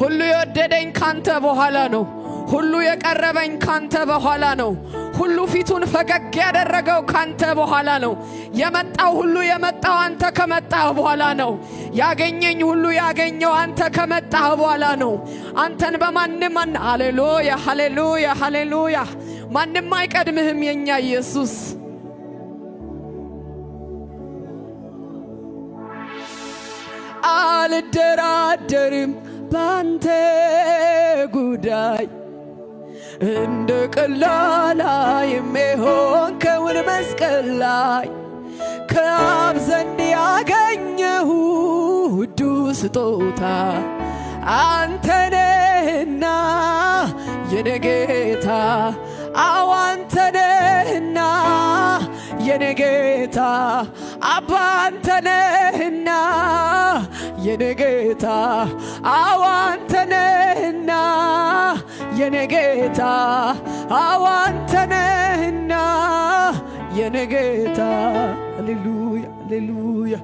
ሁሉ የወደደኝ ካንተ በኋላ ነው። ሁሉ የቀረበኝ ካንተ በኋላ ነው። ሁሉ ፊቱን ፈገግ ያደረገው ካንተ በኋላ ነው። የመጣው ሁሉ የመጣው አንተ ከመጣህ በኋላ ነው። ያገኘኝ ሁሉ ያገኘው አንተ ከመጣህ በኋላ ነው። አንተን በማንም ሃሌሉያ ሃሌሉያ ሃሌሉያ ማንም አይቀድምህም የኛ ኢየሱስ። አልደራደርም ባንተ ጉዳይ እንደ ቀላል የሚሆንከውን መስቀል ላይ ከአብ ዘንድ ያገኘሁ ውዱ ስጦታ አንተ ነህና የኔ ጌታ። አዎ አንተ ነህና የኔ ጌታ። አባ አንተ ነህና የኔ ጌታ። አዎ አንተ ነህና የኔ ጌታ። አዎ አንተ ነህና የኔ ጌታ። ሃሌሉያ ሃሌሉያ